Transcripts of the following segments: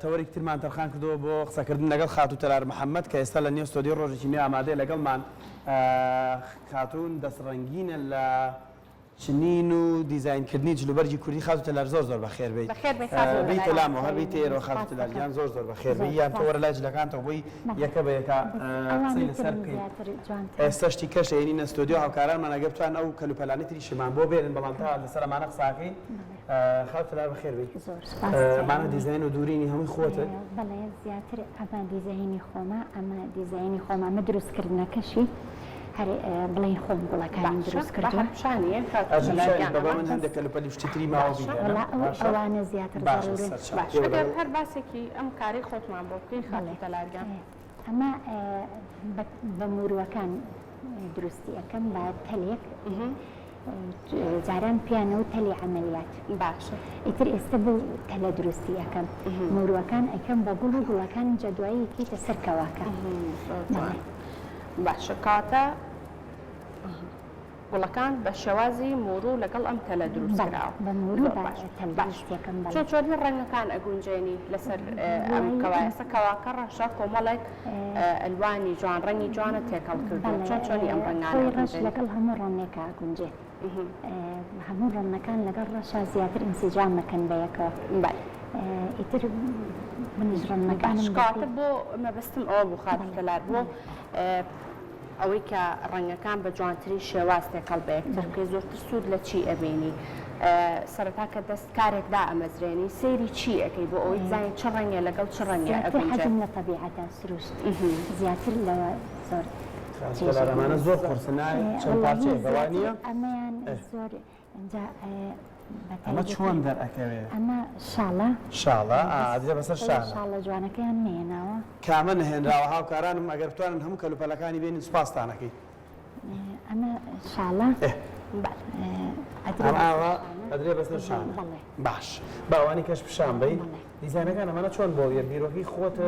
تەوەری ترمان تەرخان کردەوە بۆ قسەکردن لەگەڵ خاتو تەلار محەممەد کە ئێستا لە نێو ستۆدیۆ ڕۆژێکی نوێ ئامادەیە لەگەڵمان خاتوون دەستڕەنگینە لە چنین و دیزاینکردنی جلوبەرجی کوردی خاتو تەلار زۆر بەخێر بێت بیت لامەوە هەر بیت ئێرە خاتو تەلارگیان زۆر بەخێر بێت یان تۆ وەرە لای جلەکانتەوە بۆی یەکە بە یەکە قسەی لەسەر بکەین ئێستا شتی کەشە ینی ستۆدیۆ هاوکارانمان ئەگەر بتوان ئەو کەلوپەلانەی تریشمان بۆ بێنن بەڵام تا لەسەر ئەمانە قساکەین خاتو تەلار بەخێر بێت مانە دیزاین و دوورینی هەمووی خۆتە بەڵێ زیاتر ئەمە دیزاینی خۆمە ئەمە دیزاینی خۆمە ئەمە دروستکردنەکەشی هەر بڵێن خۆم گوڵەکانی دروست کردووە من هەندێک کەلوپەلی شتیتری ماوە ئەوانە زیاتر ئەگەر هەر باسێکی ئەم کاری خۆتمان بۆ بکەین خاتو تەلارگیان ئەمە بە موروەکان دروستی ئەەکەم بە تەلێک جاران پیانە و تەلی عملیات باشە ئیتر ئێستا بۆ تەلە دروستی ئەەکەم موروەکان ئەەکەم بە گوڵ و گوڵەکان جەدوایی کیتە سەر کەواکە باشە کاتە گوڵەکان بە شێوازی موورو لەگەڵ ئەم تەلە دروستکراوە بە موورو تەلەکەم چۆن چۆنی ڕەنگەکان ئەگونجێنی لەسەر ئەم کەوایەسە کەواکە ڕەشە کۆمەڵێک ئەلوانی جوان ڕەنگی جوانە تێکەڵ کردووە چۆن چۆنی ئەم ڕەنگانە ڕەش لەگەڵ هەموو ڕەنێکە ئەگونجێت هەموو ڕەنەکان لەگەڵ ڕەشە زیاتر ئینسیجام مەکەن بە یەکەوە ئیتر منیش ڕەنەکانم کاتە بۆ مەبەستم ئەوە بوو خاتو تەلار بۆ ئەوەی کە ڕەنگەکان بە جوانترین شێواز تێکەڵ بە یەکتر بکەی زۆرتر سوود لە چی ئەبینی سەرەتا کە دەست کارێکدا ئەمەزرێنی سەیری چی ئەەکەی بۆ ئەوەی بزانین چ ڕەنگە لەگەڵ چ ڕەنگە حەزم لە تەبیعەتە سروشت زیاتر لەوە زۆر ئەمانە زۆر قورسنای چەند پارچەیە گەوانیە ئەمەیان زۆر ئەنجا ئەمە چۆن دەرئەکەوێت ئەمە شاڵە شاڵە ئادرێ بەسەر شاڵە جوانەکەیان نێناوە کامە نهێنراوە هاوکارانم ئەگەر بتوانن هەموو کەلوپەلەکانی بێنین سوپاسدانەکەی ئەمە شاڵە ئەماوە ئەدرێ بەسەر شانە باش باوانی کەش پیشان بی دیزاینەکان ئەمانە چۆن بۆ بیرۆکی خۆتە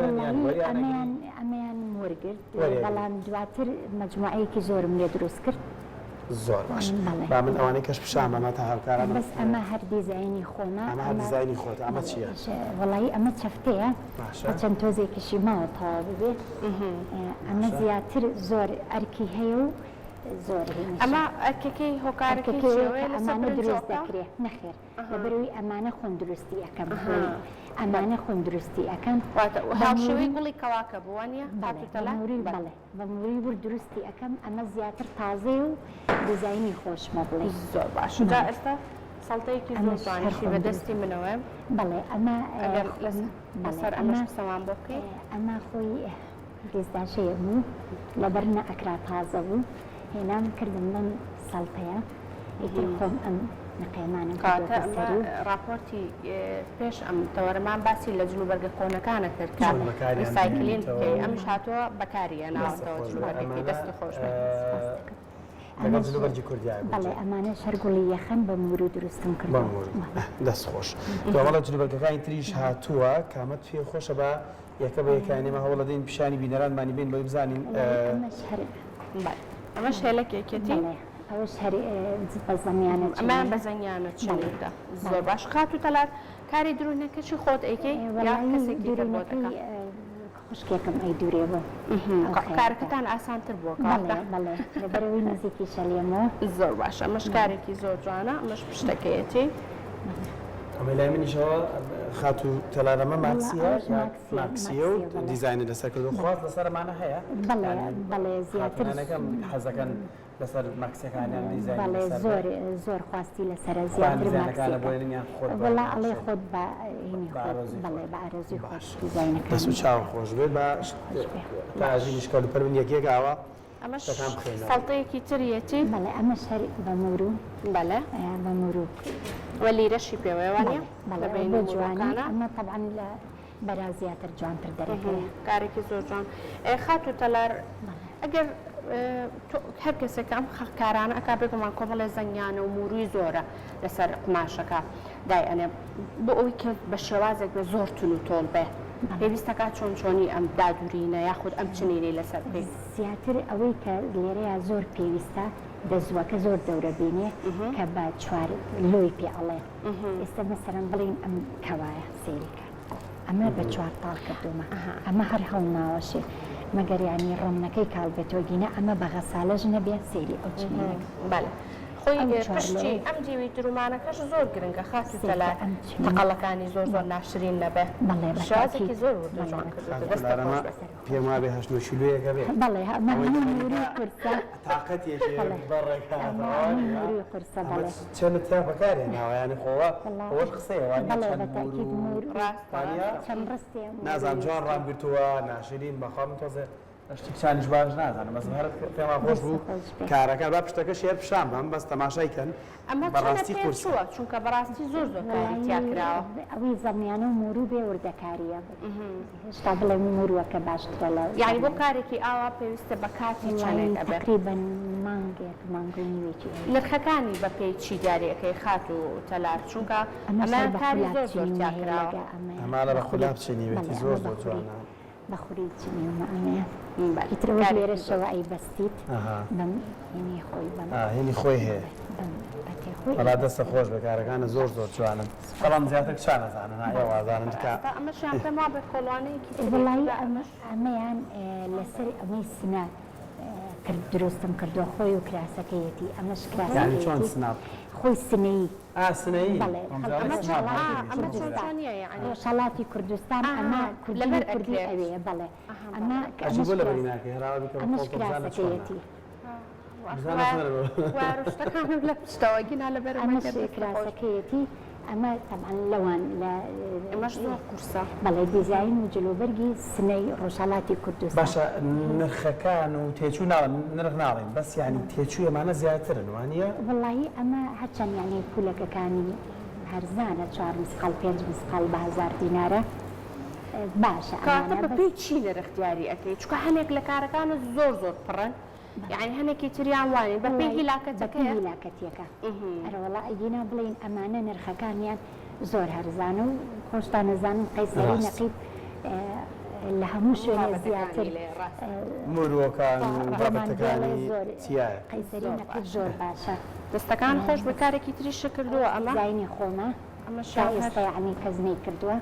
ئەمەیان وەرگرت بەڵام دواتر مەجموعەیەکی زۆرم لێ دروست کرد زۆر باش با من ئەوانەی کەش پیشان بەمە تا هاوکاران بەس ئەمە هەر دیزاینی خۆمە ئەمە هەر دیزاینی خۆتە ئەمە چییە؟ وەڵایی ئەمە چەفتەیە چەند تۆزێکیشی ماوە تەواو ببێت ئەمە زیاتر زۆر ئەرکی هەیە و زۆر ئەمە ئەرکەکەی هۆکارەکەی ئەمانە دروست دەکرێت نەخێر لەبەرەوەی ئەمانە خۆم دروستی ئەەکەم ئەمانە خۆم دروستی ئەەکەن هاوشێوەی گوڵی کەواکە بوانە بەڵێ بە موری ور دروستی ئەەکەم ئەمە زیاتر تازێ و دیزاینی خۆشمە بڵێ زۆر باش جا ئێستا سەڵتەیەکی زۆر جوانیشی بەدەستی منەوە بەڵێ ئەمە لەسەر ئەمەش قسەمان بۆ بکەین ئەمە خۆی گێزداشەیە بوو لەبەر ئەکرا تازە بوو هێنام کردم لەم سەڵتەیە ئیتر خۆم ئەم نەقێمانم کاتە ئەمە راپۆرتی پێش ئەم تەوەرەمان باسی لە جلوبەرگە کۆنەکانە کرد کە ریسایکلین بکەی ئەمش هاتووە بەکاریە ناوەتەوە جلوبەرگەکەی دەستی خۆش بەڵێ ئەمانە شەرگوڵی یەخەن بە مورو دروستم کرد دەست خۆش دووەڵە جلوبەرگەکانی تریش هاتووە کامەت پێ خۆشە بە یەکە بە یەکانێمە هەوڵە دەین پیشانی بینەرانمانی بین بۆی بزانین ئەمەش هێلەکێکێتی ئەوش هەری بەزەمیانە ئەمان بەزەنیانە چندا زۆر باش خاتو تەلار کاری درۆنەکەشی خۆت ئەیکەی یا کەسێکی دەبۆتەکە خوشکێکم ئەی دوورێ بوو کارەکەتان ئاسانتر بووە بەڵێ لەبەرەوەی نزیکی شەلێمەوە زۆر باشە ئەمەش کارێکی زۆر جوانە ئەمەش پشتەکەیەتی ئەمە لای منیشەوە خاتو تەلارەمە ماکسیە و دیزاینە لەسەر کردو خواست لەسەرمانە هەیە بەڵێ زیاتر حەزەکەن لەسەر ماکسەکانیان دیزاین بەڵێ زۆر خواستی لەسەر زیاتر وەڵا ئەڵێ خۆت بە هینی خۆت بەڵێ بە ئارەزوی خۆش دیزاینەکان دەست و چاوە خۆش بێت بە تاژینیش کەلوپەر من یەکێک ئاوە ئەمەش سەڵتەیەکی تریەتی بەڵێ ئەمەش هەر بە موورو بەڵێ بە موورو وەلیرەشی پێوەوانە بەڵێ جوانە ئەمە طبعا لە بەرا زیاتر جوانتر دەرەکەیە کارێکی زۆر جوان خاتو تەلار ئەگەر هەر کەسێک ئەم کارانە ئەکا بێگومان کۆمەڵێ زەنگیانە و موروی زۆرە لەسەر قماشەکە دایئەنێ بۆ ئەوی کە بە شێوازێک بە زۆر تون و تۆڵ بێ پێویستەکە چۆن چۆنی ئەم دادورینە یاخود ئەم چنینەی لەسەر بێ زیاتر ئەوەی کە لێرەیە زۆر پێویستە دەزوەکە زۆر دەورە بینێ کە بە چوار لۆی پێ ئەڵێ ئێستا مەسەرەن بڵین ئەم کەوایە سێریکە ئەمە بە چوارتاڵ کردومە ئەمە هەر هەڵناوەشێ مەگەر ینی ڕۆمنەکەی کاڵبێتۆگینە ئەمە بە غەسالەژ نەبێت سێری ئەو چنینەکە بەڵێ خۆی پشتی ئەم جیوی درومانەکەش زۆر گرنگە خاصی تەلار تەقەڵەکانی زۆر زۆر ناشرین نەبێ شازێکی زۆر جوان لارەمە پێم وابێ هەشتۆشیلوەیەەکە بێت بەڵێ ئەمەوری قورسە تااقەتێکی موری قورسە بەڵێ چەند تا بەکارێ ناوایانی خۆوە ئەوەش قسەیەوانی بەڵێ بەتاکید چەند ڕستێ نازانم جوان ڕامگرتووە ناشرین بەخواڵم تۆزێ شتێکشانیش باش نازانم بەس هەر پێما خۆش بوو کارەکە با پشتەکە شێر پیشان بەم بەس تەماشایکەن ئەمە بەڕاستی کورسووە چونکە بەڕاستی زۆر زۆر کاری تیاکراوە ئەوەی زەمیانە و موور و بێ وردەکاریە هێشتا بڵێ مورووەکە باشترە لە یعنی بۆ کارێکی ئاوا پێویستە بە کاتی چەندێکە بێت تقریباً مانگێک مانگی نوێکی نرخەکانی بە پێی چی دیارەکەی خات و تەلار چونکە ئەمە کاری زۆر زۆر تیاکراوە ئەمانە بە خولاب چێنیوێتی زۆر زۆر جوانە بەخوری چنیومە ئەمەیە ئیترەوە لێرەشەوە ئەی بەستیت بەم هێنی خۆی بەم هێنی خۆی هەیە بەڵا دەستە خۆش بەکارەکانە زۆر زۆر جوانن بەڵام زیاتر چا نەزانن ئێوازانن کا ئەمەشیان پێما بە کۆڵوانەیەکی وڵایی ئەمەیان لەسەر ئەمەی سنە دروستم کردو خۆی و کراسەکەیەتی ئەمەش یعنی چۆن سناپ خۆی سنەی سنەی شەڵاتی کوردستان ئەمە کوردی کوردی ئەوەیە بەڵێ ئەمە ئەمەش کراسەکەیەتی لە پشتەوەگینا لە ئەمەش کراسەکەیەتی ئەمە تەبعاً لەوان لە ئەمەش زۆر قورسە بەڵێ دیزاین و جلوبەرگی سنەی ڕۆژهەڵاتی کوردستان باشە نرخەکان و تێچوو نرخ ناڵێن بەس ینی تێچوو ئەمانە زیاترن وانە وڵایی ئەمە هەرچەند یانی پولەکەەکانی هەرزانە 4 مسقال 5 مسقال بە 1000 دینارە باشە کاتە بە پێی چی نرختیاری ئەەکەی چکە هەنێک لە کارەکانە زۆر زۆر پڕن یعنی هەنێکی تریان وانین بە پێی هیلاکەتەکە هەرەوەڵا ئەگینا بڵین ئەمانە نرخەکانیان زۆر هەرزانە و خۆشتان نەزانم قەیسەری نەقیب لە هەموو شوێنە زیاتر مرۆکان بابەتەکانی چیایە قەیسەری نەقیب زۆر باشە دەستەکان خۆش بە کارێکی تریش کردووە ئەمە زاینی خۆمە ئێستا یعنی کەزنەی کردووە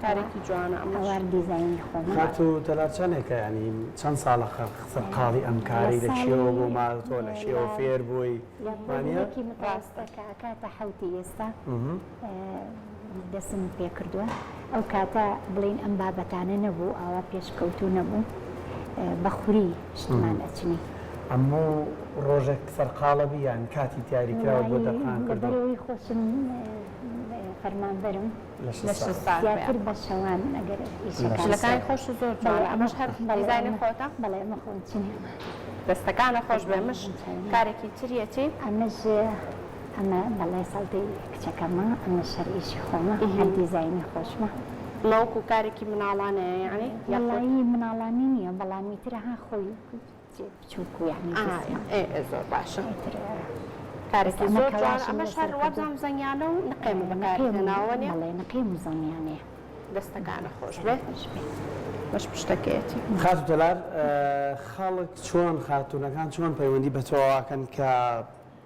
کارێکی جوانە ئەوار دیزایانی خۆمە هات و تەلارچەنێکە ینی چەند ساڵە قاڵی ئەم کاری لە شێوە بۆ ماڵتۆ لە شێوە فێر بووی وانەیەکی متوەستەکە کاتە حوتی ئێستا دەسم پێ کردووە ئەو کاتە بڵین ئەم بابەتانە نەبوو ئاوا پێشکەوتو نەبوو بەخوری شتمان ئەچنی ئەموو ڕۆژێک سەرقاڵە بیان کاتی دیاریکراوە بۆ دەرخان کردو بەرەوەی خۆشم فەرمانبەرم زیاتر بە شەوان ئەگەر ئیشەکانی خۆش زۆر جوانە ئەمەش هەر دیزاینی خۆتە بەڵێ ئەمە خۆم چنی دەستەکانە خۆش بێمەش کارێکی تریەتی ئەمەش ئەمە بەڵێ سەڵتی کچەکەمە ئەمە شەرئیشی خۆمە هەر دیزاینی خۆشمە نەوەکو کارێکی مناڵانەیە یعنی وەڵایی مناڵانی نییە بەڵامی ترها خۆی بچووکو یعنی زۆر باشە کارێکی زۆر جوان ئەمەش هەر وەبزان زەنیانە و نقێم بەکارهێناوە بەڵێ نقیم و زەنیانەیە دەستەکانە خۆش بێت بەش پشتەکەیەتی خات و تەلار خەڵک چۆن خاتونەکان چۆن پەیوەندی بە تۆواکەن کە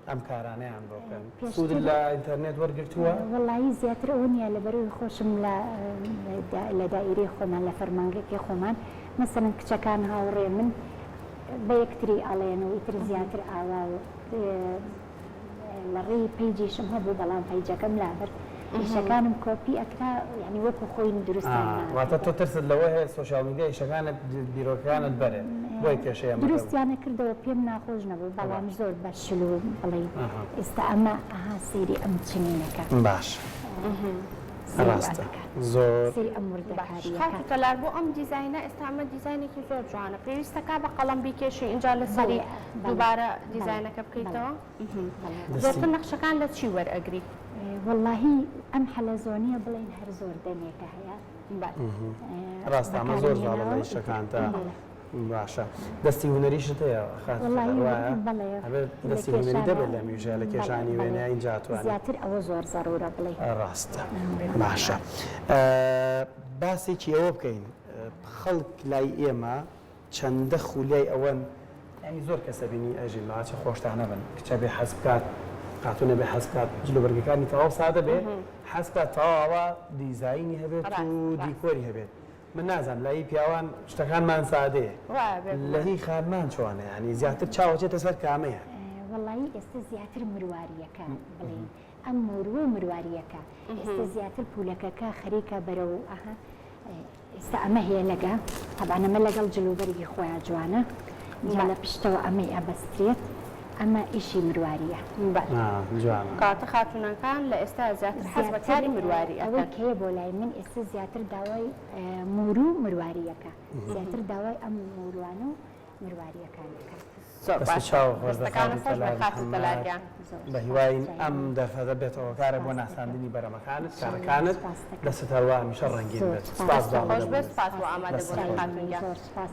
ئەم کارانەیان بۆکەن سوود لە ئینتەرنێت وەرگرتووە وەڵایی زیاتر ئەو نییە لەبەرەوەی خۆشم لە دائیرەی خۆمان لە فەرمانگەکی خۆمان مەسەڵەن کچەکان هاوڕێ من بە یەکتری ئەڵێن و ئیتر زیاتر ئاوا لە ڕێی پیجیشم هەبوو بەڵام پیجەکەم لابرد ئیشەکانم کۆپی ئەکرا ینی وەکو خۆی دروستان واتە تۆ ترست لەوە هەیە سۆشیال میدیا ئیشەکانت بیرۆکەکانت بەرێ بۆی کێشەیە دروستیانە کردەوە پێم ناخۆش نەبوو بەڵام زۆر بەشل و بڵێ ئێستا ئەمە ئەها سێری ئەم چنینەکە باش ڕاستە زۆر تەلار بۆ ئەم دیزاینە ئێستا ئەمە دیزاینێکی زۆر جوانە پێویستەکە بە قەڵەم بیکێشی اینجا لە سەری دووبارە دیزاینەکە بکەیتەوە زۆرتر نەخشەکان لە چی وەرئەگری واللهی ئەم حەلەزۆنیە بڵێن هەر زۆر دەمێکە هەیە ڕاستە ئەمە زۆر زاڵە لە ئیشەکانتە باشە دەستی هونەریشت هەیە دەستی هونەری دەبێت لە میژە لە کێشانی وێنە اینجا توانێت زیاتر ئەوە زۆر زەڕورە بڵێ ڕاستە باشە باسێکی ئەوە بکەین خەڵک لای ئێمە چەندە خولیای ئەوەن ینی زۆر کەسە بینی ئەژین لاچە خۆشتانە بن کچە بێ حەز بکات قاتونە بێ حەز بکات جلوبەرگەکانی تەواو سادە بێ حەسکە تەواوە دیزایانی هەبێت و ڕاست. دیکۆری هەبێت من نازانم لای پیاوان شتەکانمان سادەیە وایە بێ لە هی خانمان چۆنە ینی زیاتر چاوەچێتە سەر کامەیە وڵی ئێستا زیاتر مروواریەکە بڵین ئەم مروە مروواریەکە ئێستا زیاتر پولەکەکە خەریکە بەرەو ئەها ئێستا ئەمە هەیە لەگە هەبانەمە لەگەڵ جلوبەرگی خۆیان جوانە جا لە پشتەوە ئەمەی ئەبەسترێت ئەمە ئیشی مرواریە جوانە کاتە خاتونەکان لە ئێستا زیاتر حەز بە کاری مرواری ئەوەی ئەەکەن کێ بۆ لای من ئێستا زیاتر داوای مورو مروواریەکە زیاتر داوای ئەم موروانە و مرواریەکانەکە زۆر دەستی باش چاو خۆش بە دەستەکانە خاتی خۆش بە تەلار خاتی محەممەد. تەلاریان بە هیواین ئەم دەرفەتە بێتەوە کارە بۆ ناساندنی بەرەمەکانت کارەکانت دەستت هەروە هەمیشە ڕەنگین بێت سپاس خۆش بێت سپاس بۆ ئامادەبوونی خاتونگیان زۆر سپاس